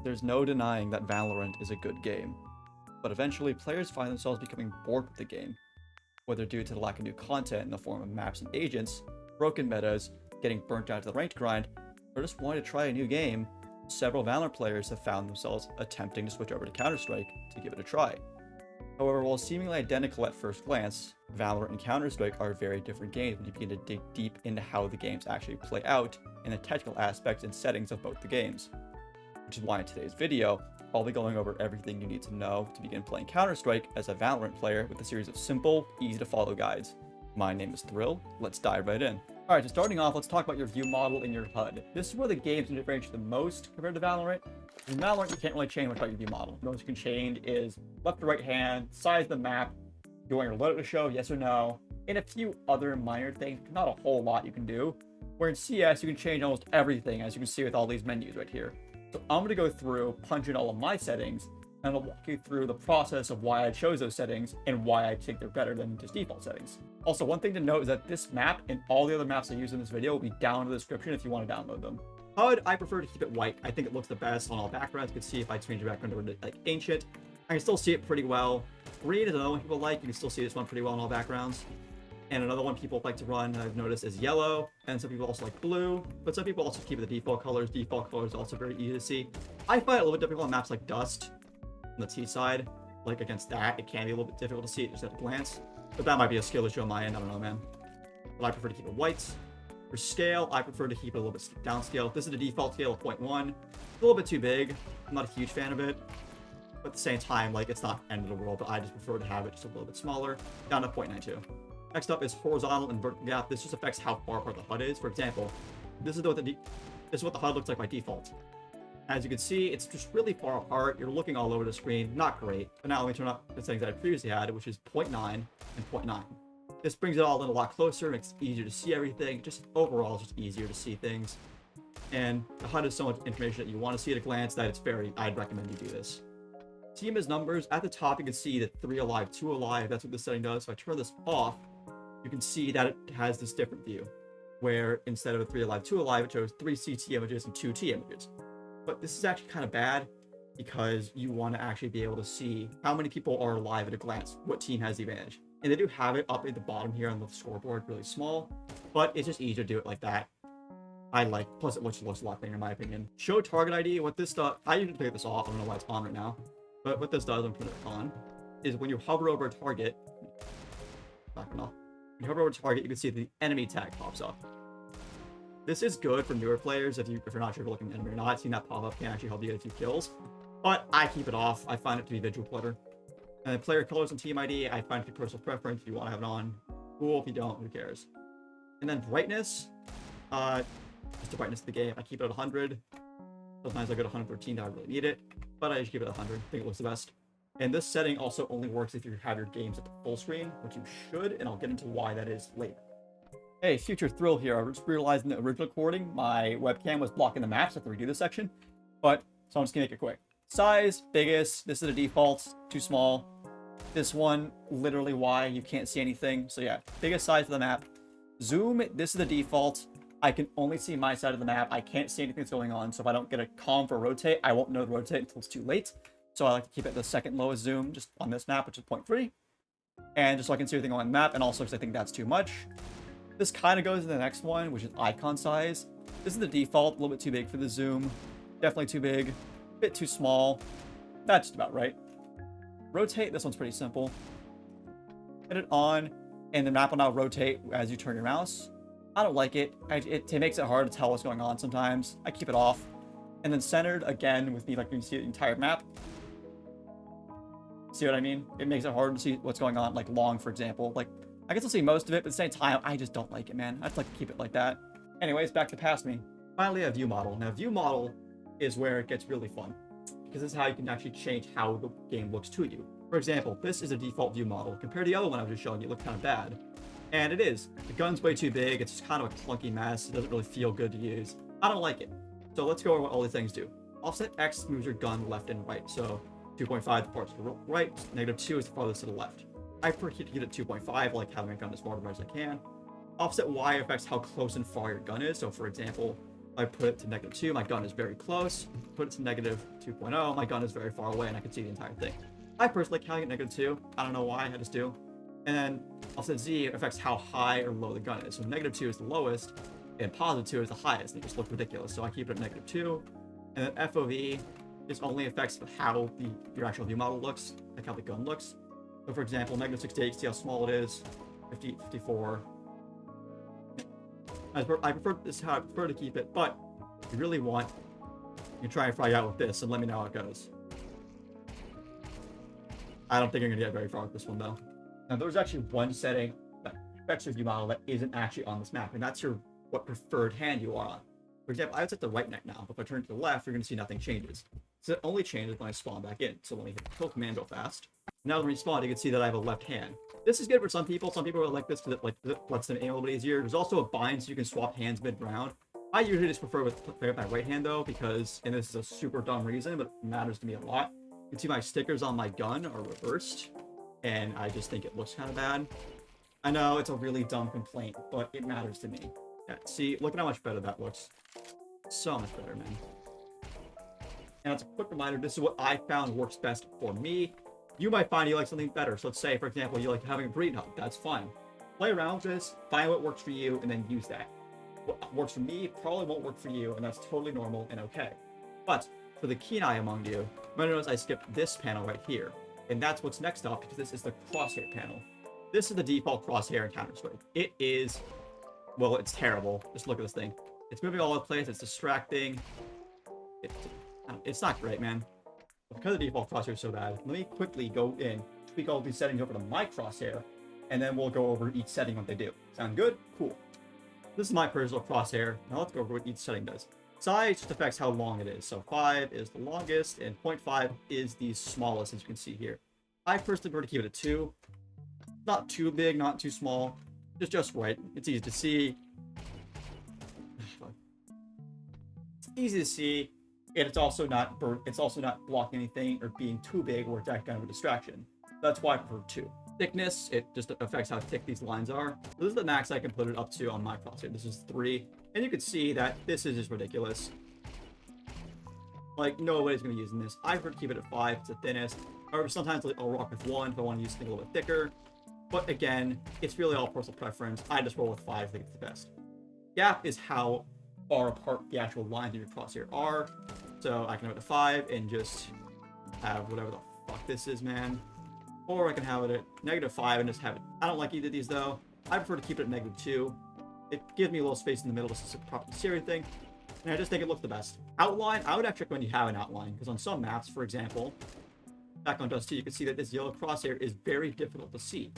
There's no denying that Valorant is a good game, but eventually players find themselves becoming bored with the game, whether due to the lack of new content in the form of maps and agents, broken metas, getting burnt out to the ranked grind, or just wanting to try a new game. Several Valorant players have found themselves attempting to switch over to Counter-Strike to give it a try. However, while seemingly identical at first glance, Valorant and Counter-Strike are very different games when you begin to dig deep into how the games actually play out and the technical aspects and settings of both the games. Which is why in today's video, I'll be going over everything you need to know to begin playing Counter-Strike as a Valorant player with a series of simple, easy to follow guides. My name is Thrill, let's dive right in. Alright, so starting off, let's talk about your view model and your HUD. This is where the games can differentiate the most compared to Valorant. In Valorant, you can't really change much about your view model. The most you can change is left to right hand, size of the map, you want your loadout to show, yes or no, and a few other minor things, not a whole lot you can do. Where in CS, you can change almost everything, as you can see with all these menus right here. So I'm going to go through, punch in all of my settings, and I'll walk you through the process of why I chose those settings and why I think they're better than just default settings. Also, one thing to note is that this map and all the other maps I use in this video will be down in the description if you want to download them. HUD, I prefer to keep it white. I think it looks the best on all backgrounds. You can see if I change the background to like ancient, I can still see it pretty well. Green is another one people like. You can still see this one pretty well in all backgrounds. And another one people like to run, I've noticed, is yellow. And some people also like blue. But some people also keep it the default colors. Default colors are also very easy to see. I find it a little bit difficult on maps like Dust on the T side. Like against that, it can be a little bit difficult to see it just at a glance. But that might be a skill issue on my end. I don't know, man. But I prefer to keep it white. For scale, I prefer to keep it a little bit downscale. This is the default scale of 0.1. A little bit too big. I'm not a huge fan of it. But at the same time, like, it's not end of the world, but I just prefer to have it just a little bit smaller, down to 0.92. Next up is horizontal and vertical gap. This just affects how far apart the HUD is. For example, this is what the HUD looks like by default. As you can see, it's just really far apart. You're looking all over the screen. Not great. But now let me turn up the settings that I previously had, which is 0.9 and 0.9. This brings it all in a lot closer, makes it easier to see everything. Just overall, it's just easier to see things. And the HUD is so much information that you want to see at a glance that I'd recommend you do this. Team as numbers. At the top, you can see that 3 alive, 2 alive. That's what this setting does. So I turn this off, you can see that it has this different view, where instead of a 3 alive, 2 alive, it shows 3 CT images and 2 T images. But this is actually kind of bad because you want to actually be able to see how many people are alive at a glance, what team has the advantage. And they do have it up at the bottom here on the scoreboard, really small, but it's just easier to do it like that. Plus it looks a lot better in my opinion. Show target ID, what this does, I usually take this off, I don't know why it's on right now. But what this does, I'm putting it on, is when you hover over a target, when you hover over a target, you can see the enemy tag pops up. This is good for newer players if you're not sure if you're looking at enemy or not. Seeing that pop up can actually help you get a few kills. But I keep it off. I find it to be visual clutter. And then player colors and team ID, I find it to be personal preference. If you want to have it on, cool. If you don't, who cares? And then brightness, just the brightness of the game. I keep it at 100. Sometimes I go to 113 I really need it. But I just keep it at 100. I think it looks the best. And this setting also only works if you have your games at the full screen, which you should, and I'll get into why that is later. Hey, future Thrill here. I just realized in the original recording, my webcam was blocking the maps. I have to redo this section. So I'm just gonna make it quick. Size, biggest. This is the default, too small. This one, literally why you can't see anything. So yeah, biggest size of the map. Zoom, this is the default. I can only see my side of the map. I can't see anything that's going on. So if I don't get a comm for rotate, I won't know to rotate until it's too late. So I like to keep it the second lowest zoom just on this map, which is 0.3. And just so I can see everything on the map, and also because I think that's too much. This kind of goes to the next one, which is icon size. This is the default, a little bit too big for the zoom. Definitely too big, a bit too small. That's just about right. Rotate, this one's pretty simple. Hit it on, and the map will now rotate as you turn your mouse. I don't like it. It makes it hard to tell what's going on sometimes. I keep it off. And then centered, again, with me, like you can see the entire map. See what I mean? It makes it hard to see what's going on, like long, for example. Like, I can still see most of it, but at the same time, I just don't like it, man. I just like to keep it like that. Anyways, back to past me. Finally, a view model. Now, view model is where it gets really fun, because this is how you can actually change how the game looks to you. For example, this is a default view model. Compared to the other one I was just showing you, it looked kind of bad. And it is. The gun's way too big. It's just kind of a clunky mess. It doesn't really feel good to use. I don't like it. So let's go over what all these things do. Offset X moves your gun left and right. So 2.5 the farthest to the right, -2 is the farthest to the left. I prefer to keep it at 2.5, like having a gun as far as I can. Offset Y affects how close and far your gun is. So for example, I put it to -2, my gun is very close. Put it to -2.0, my gun is very far away and I can see the entire thing. I personally count it -2. I don't know why, I just do. And then offset Z affects how high or low the gun is. So -2 is the lowest, and +2 is the highest. And it just looks ridiculous. So I keep it at -2. And then FOV just only affects how your actual view model looks, like how the gun looks. So for example, -68, you can see how small it is. 50, 54. I prefer this is how I prefer to keep it, but if you really want, you can try and fry it out with this and let me know how it goes. I don't think you're gonna get very far with this one though. Now there's actually one setting that affects your view model that isn't actually on this map, and that's what preferred hand you are on. For example, I was at the right neck now, but if I turn to the left, you're gonna see nothing changes. So it only changes when I spawn back in. So let me hit the kill command real fast. Now when we spawn, you can see that I have a left hand. This is good for some people. Some people are like this because it lets them aim a little bit easier. There's also a bind so you can swap hands mid-round. I usually just prefer with my right hand though, because, and this is a super dumb reason, but it matters to me a lot. You can see my stickers on my gun are reversed, and I just think it looks kind of bad. I know it's a really dumb complaint, but it matters to me. Yeah, see, look at how much better that looks. So much better, man. And as a quick reminder, this is what I found works best for me. You might find you like something better. So let's say, for example, you like having a breeding hub. That's fine. Play around with this, find what works for you, and then use that. What works for me probably won't work for you, and that's totally normal and okay. But for the keen eye among you might notice I skipped this panel right here. And that's what's next up, because this is the crosshair panel. This is the default crosshair in Counter-Strike. It is, well, it's terrible. Just look at this thing. It's moving all over the place. It's distracting. It's not great, man. But because the default crosshair is so bad, let me quickly go in, tweak all these settings over to my crosshair, and then we'll go over each setting what they do. Sound good? Cool. This is my personal crosshair. Now let's go over what each setting does. Size just affects how long it is. So 5 is the longest, and 0.5 is the smallest, as you can see here. I personally prefer to keep it at 2. Not too big, not too small. Just right. It's easy to see. It's easy to see, and it's also not blocking anything or being too big where it's acting kind of a distraction. That's why I prefer 2. Thickness, it just affects how thick these lines are. This is the max I can put it up to on my crosshair. This is 3, and you can see that this is just ridiculous. Like, nobody's going to be using this. I prefer to keep it at 5. It's the thinnest. However, sometimes I'll rock with 1 if I want to use something a little bit thicker. But again, it's really all personal preference. I just roll with 5. I think it's the best. Gap is how far apart the actual lines of your crosshair are. So I can have it at 5 and just have whatever the fuck this is, man. Or I can have it at -5 and just have it. I don't like either of these though. I prefer to keep it at -2. It gives me a little space in the middle to properly see everything. And I just think it looks the best. Outline, I would actually recommend you have an outline, because on some maps, for example, back on Dust 2, you can see that this yellow crosshair is very difficult to see.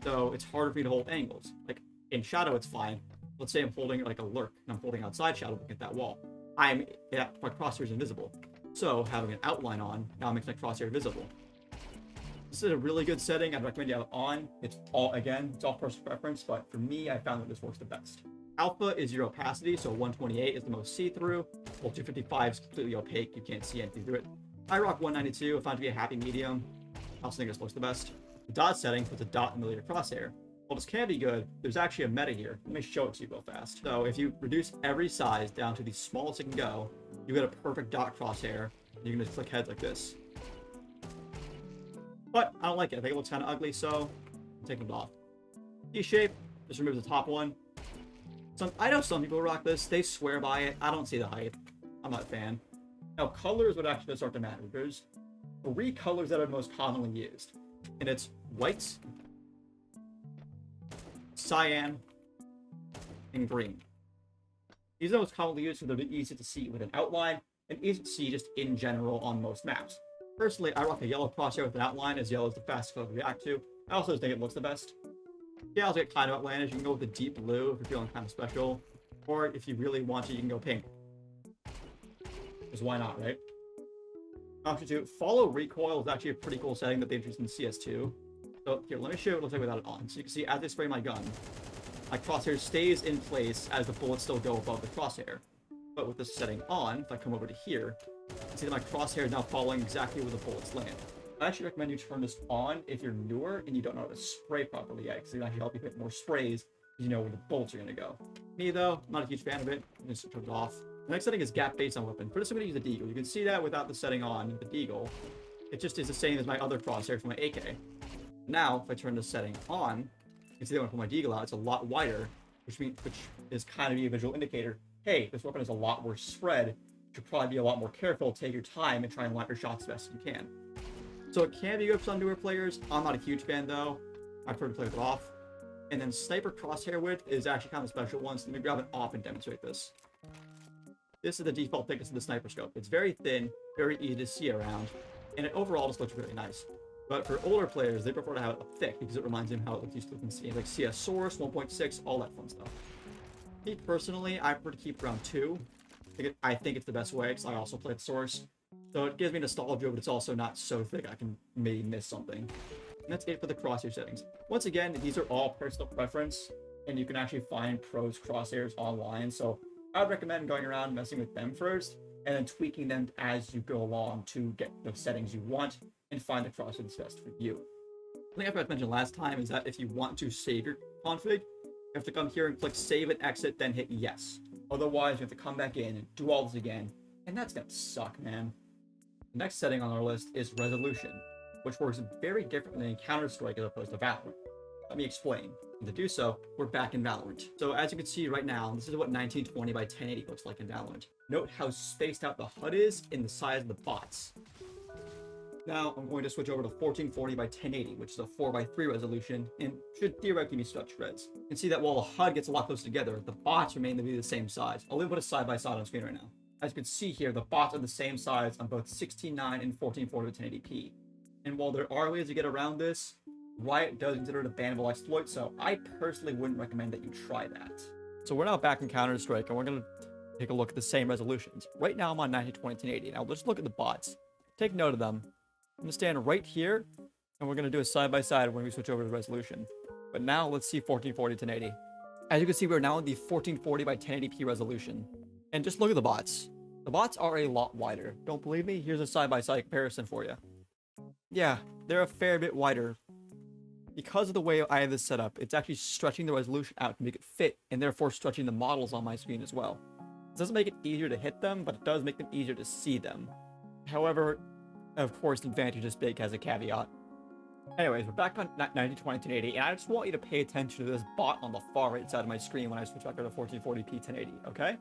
So it's harder for you to hold angles. Like in shadow, it's fine. Let's say I'm holding like a lurk, and I'm holding outside shadow looking at that wall. My crosshair is invisible. So having an outline on now makes my crosshair visible. This is a really good setting. I'd recommend you have it on. It's all personal preference, but for me, I found that this works the best. Alpha is your opacity, so 128 is the most see-through, while 255 is completely opaque. You can't see anything through it. I rock 192. I found to be a happy medium. I also think this looks the best. The dot setting puts a dot in the middle of your crosshair. While this can be good, there's actually a meta here. Let me show it to you real fast. So if you reduce every size down to the smallest it can go, you get a perfect dot crosshair. You can just click heads like this. But I don't like it. I think it looks kind of ugly, so I'm taking it off. T-shape, just remove the top one. I know some people rock this. They swear by it. I don't see the hype. I'm not a fan. Now, colors would actually start to matter. There's 3 colors that are most commonly used. And it's white, cyan, and green. These are the most commonly used because they're easy to see with an outline and easy to see just in general on most maps. Personally, I rock a yellow crosshair with an outline, as yellow is the fastest color to react to. I also think it looks the best. Yeah, I'll get kind of outlandish. You can go with the deep blue if you're feeling kind of special. Or if you really want to, you can go pink. Because why not, right? Option 2, follow recoil is actually a pretty cool setting that they introduced in CS2. So here, let me show you what it looks like without it on. So you can see as I spray my gun, my crosshair stays in place as the bullets still go above the crosshair. But with this setting on, if I come over to here, you can see that my crosshair is now following exactly where the bullets land. I actually recommend you turn this on if you're newer and you don't know how to spray properly yet, because it can actually help you hit more sprays You know where the bullets are gonna go. Me though, I'm not a huge fan of it. I'm just turn it off. The next setting is gap based on weapon. For this, I'm gonna use the deagle. You can see that without the setting on the deagle. It just is the same as my other crosshair for my AK. Now, if I turn the setting on, you can see that when I put my deagle out, it's a lot wider, which is kind of a visual indicator. Hey, this weapon is a lot more spread. You should probably be a lot more careful, take your time, and try and line your shots as best as you can. So it can be good for some newer players. I'm not a huge fan though. I prefer to play with it off. And then sniper crosshair width is actually kind of a special one, so let me grab it off and demonstrate this. This is the default thickness of the sniper scope. It's very thin, very easy to see around, and it overall just looks really nice. But for older players, they prefer to have it thick because it reminds them how it looks used to look in scenes like CS Source, 1.6, all that fun stuff. Me personally, I prefer to keep around 2. I think it's the best way because I also play at Source. So it gives me nostalgia, but it's also not so thick I can maybe miss something. And that's it for the crosshair settings. Once again, these are all personal preference, and you can actually find pros crosshairs online. So I would recommend going around messing with them first, and then tweaking them as you go along to get the settings you want and find the crosshair that's best for you. The thing I forgot to mention last time is that if you want to save your config, you have to come here and click save and exit, then hit yes. Otherwise, you have to come back in and do all this again, and that's gonna suck, man. The next setting on our list is resolution, which works very differently in Counter-Strike as opposed to Valorant. Let me explain. And to do so, we're back in Valorant. So as you can see right now, this is what 1920 by 1080 looks like in Valorant. Note how spaced out the HUD is in the size of the bots. Now I'm going to switch over to 1440 by 1080, which is a 4:3 resolution, and should theoretically be such shreds. You can see that while the HUD gets a lot closer together, the bots remain to be the same size. I'll put a side by side on screen right now. As you can see here, the bots are the same size on both 16:9 and 1440 by 1080p. And while there are ways to get around this, Riot does consider it a bannable exploit, so I personally wouldn't recommend that you try that. So we're now back in Counter-Strike, and we're going to take a look at the same resolutions. Right now I'm on 1920 1080. Now let's look at the bots. Take note of them. I'm going to stand right here, and we're going to do a side-by-side when we switch over to resolution. But now let's see 1440 1080. As you can see, we're now in the 1440 by 1080p resolution. And just look at the bots. The bots are a lot wider. Don't believe me? Here's a side-by-side comparison for you. Yeah, they're a fair bit wider. Because of the way I have this set up, it's actually stretching the resolution out to make it fit, and therefore stretching the models on my screen as well. This doesn't make it easier to hit them, but it does make them easier to see them. However, of course, the advantage is big has a caveat. Anyways, we're back on 1920 1080, and I just want you to pay attention to this bot on the far right side of my screen when I switch back over to 1440p 1080, okay?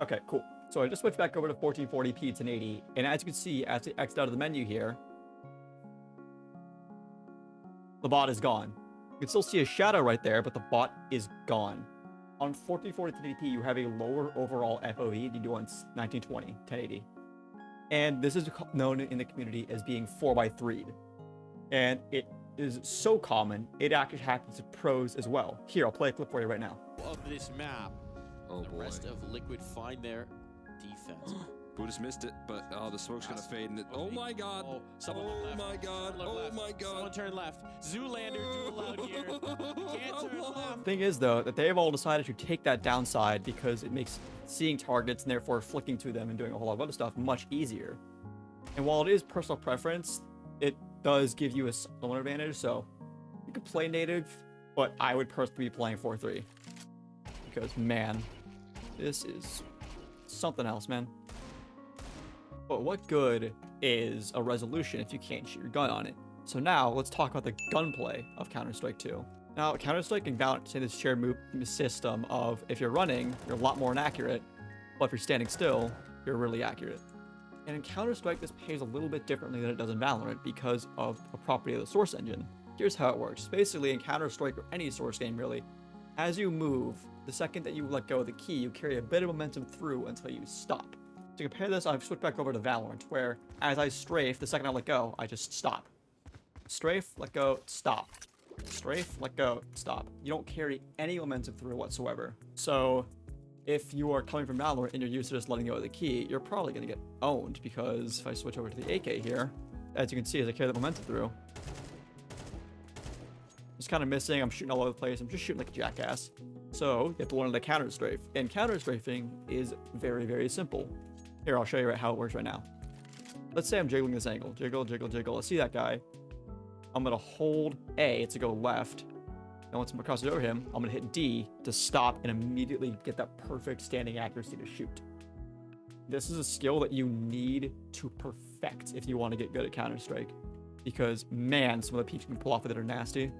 Okay, cool. So I just switched back over to 1440p 1080, and as you can see, as I exit out of the menu here, the bot is gone. You can still see a shadow right there, but the bot is gone. On 1440 1080p, you have a lower overall FOV than you do on 1920 1080. And this is known in the community as being 4:3'd. And it is so common, it actually happens to pros as well. Here, I'll play a clip for you right now. Of this map. Oh, the boy. rest of Liquid find their defense. Buddha's missed it, but the smoke's gonna fade. And oh my god! Oh, someone went left. my god! Someone Oh left. my god! Someone turned left. Zoolander duel out here. Can't turn left. Thing is, though, that they've all decided to take that downside because it makes seeing targets and therefore flicking to them and doing a whole lot of other stuff much easier. And while it is personal preference, it does give you a somewhat advantage, so you could play native, but I would personally be playing 4:3. Because, man, this is something else, man. But what good is a resolution if you can't shoot your gun on it? So now, let's talk about the gunplay of Counter-Strike 2. Now, Counter-Strike and Valorant say this shared move system of if you're running, you're a lot more inaccurate, but if you're standing still, you're really accurate. And in Counter-Strike, this behaves a little bit differently than it does in Valorant because of a property of the Source engine. Here's how it works. Basically, in Counter-Strike or any Source game, really, as you move, the second that you let go of the key, you carry a bit of momentum through until you stop. To compare this, I've switched back over to Valorant, where as I strafe, the second I let go, I just stop. Strafe, let go, stop. Strafe, let go, stop. You don't carry any momentum through whatsoever. So if you are coming from Valorant and you're used to just letting go of the key, you're probably going to get owned, because if I switch over to the AK here, as you can see, as I carry the momentum through, it's kind of missing. I'm shooting all over the place. I'm just shooting like a jackass. So you have to learn how to counter strafe. And counter strafing is very, very simple. Here, I'll show you how it works right now. Let's say I'm jiggling this angle. Jiggle, jiggle, jiggle. I see that guy. I'm going to hold A to go left. And once I'm crossing over him, I'm gonna hit D to stop and immediately get that perfect standing accuracy to shoot. This is a skill that you need to perfect if you want to get good at Counter-Strike. Because, man, some of the peeps you can pull off with it are nasty.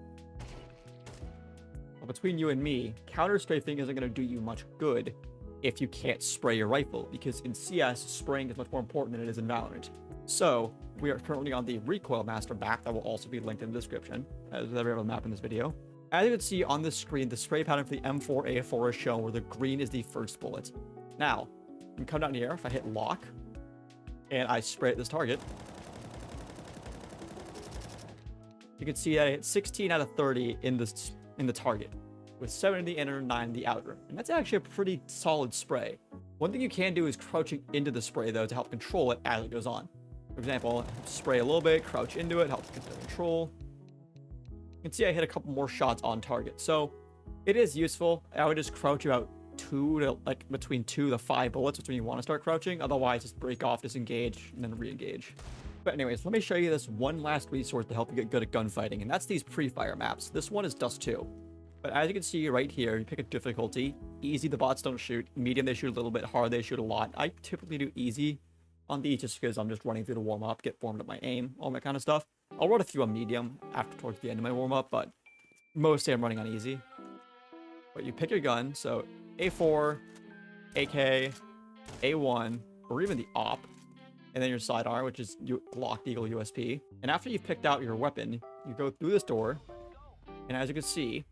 But between you and me, counter-strafing isn't going to do you much good if you can't spray your rifle, because in CS, spraying is much more important than it is in Valorant. So, we are currently on the Recoil Master map that will also be linked in the description, as with every other map in this video. As you can see on the screen, the spray pattern for the M4A4 is shown where the green is the first bullet. Now, you can come down here, if I hit lock, and I spray at this target, you can see that I hit 16 out of 30 in the target, with 7 in the inner, 9 in the outer. And that's actually a pretty solid spray. One thing you can do is crouching into the spray, though, to help control it as it goes on. For example, spray a little bit, crouch into it, helps get the control. You can see I hit a couple more shots on target. So it is useful. I would just crouch about between 2 to 5 bullets when you want to start crouching. Otherwise, just break off, disengage, and then re-engage. But anyways, let me show you this one last resource to help you get good at gunfighting, and that's these pre-fire maps. This one is Dust 2. But as you can see right here, you pick a difficulty. Easy, the bots don't shoot. Medium, they shoot a little bit. Hard, they shoot a lot. I typically do easy on these just because I'm just running through the warm-up, get formed up my aim, all that kind of stuff. I'll run a few on medium towards the end of my warm-up, but mostly I'm running on easy. But you pick your gun, so A4, AK, A1, or even the AWP. And then your sidearm, which is locked eagle USP. And after you've picked out your weapon, you go through this door. And as you can see,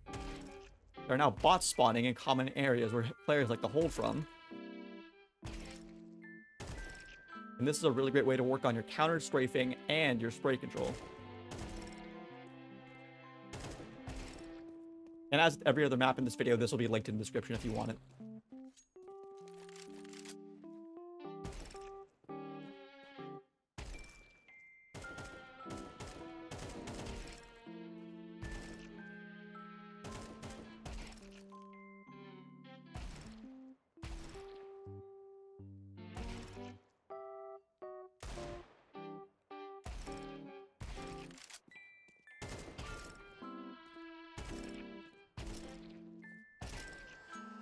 there are now bots spawning in common areas where players like to hold from. And this is a really great way to work on your counter strafing and your spray control. And as every other map in this video, this will be linked in the description if you want it.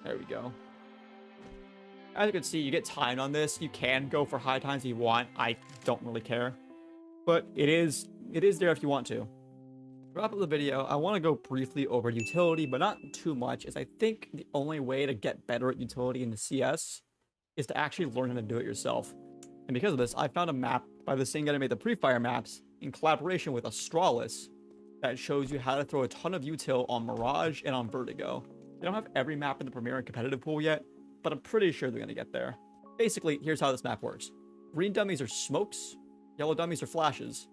There we go. As you can see, you get timed on this. You can go for high times if you want. I don't really care. But it is there if you want to. To wrap up the video, I want to go briefly over utility, but not too much, as I think the only way to get better at utility in the CS is to actually learn how to do it yourself. And because of this, I found a map by the same guy who made the pre-fire maps in collaboration with Astralis that shows you how to throw a ton of util on Mirage and on Vertigo. They don't have every map in the Premier and competitive pool yet, but I'm pretty sure they're going to get there. Basically, here's how this map works. Green dummies are smokes, yellow dummies are flashes,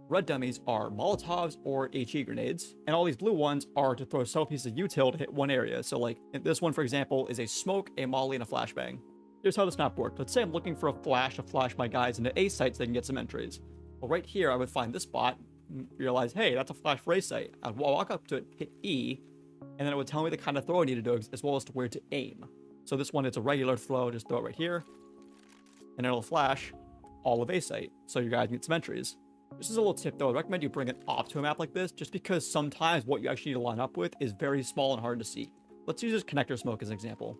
red dummies are Molotovs or HE grenades, and all these blue ones are to throw several pieces of util to hit one area. So like, this one, for example, is a smoke, a molly, and a flashbang. Here's how this map works. Let's say I'm looking for a flash to flash my guys into A sites so they can get some entries. Well, right here, I would find this spot, and realize, hey, that's a flash for A site. I'd walk up to it, hit E, and then it would tell me the kind of throw I need to do, as well as to where to aim. So this one, it's a regular throw, just throw it right here, and it'll flash all of A site, so your guys get some entries. This is a little tip though, I recommend you bring it up to a map like this, just because sometimes what you actually need to line up with is very small and hard to see. Let's use this connector smoke as an example.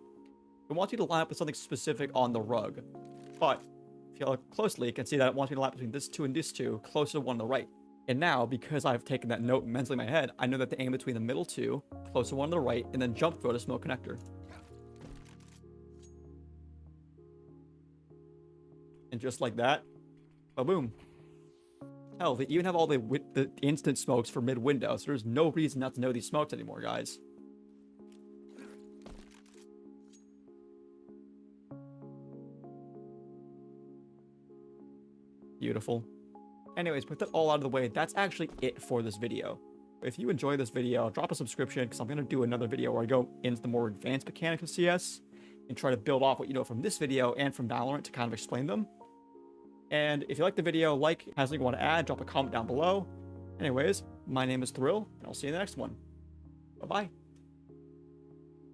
We want you to line up with something specific on the rug, but if you look closely, you can see that it wants me to line up between this two and this two, closer to one on the right. And now, because I've taken that note mentally in my head, I know that to aim between the middle two, closer to one on the right, and then jump throw to smoke connector. And just like that, ba-boom. Hell, they even have all the instant smokes for mid-window, so there's no reason not to know these smokes anymore, guys. Beautiful. Anyways, with that all out of the way, that's actually it for this video. If you enjoyed this video, drop a subscription, because I'm going to do another video where I go into the more advanced mechanics of CS and try to build off what you know from this video and from Valorant to kind of explain them. And if you like the video, has something you want to add, drop a comment down below. Anyways, my name is Thrill, and I'll see you in the next one. Bye-bye.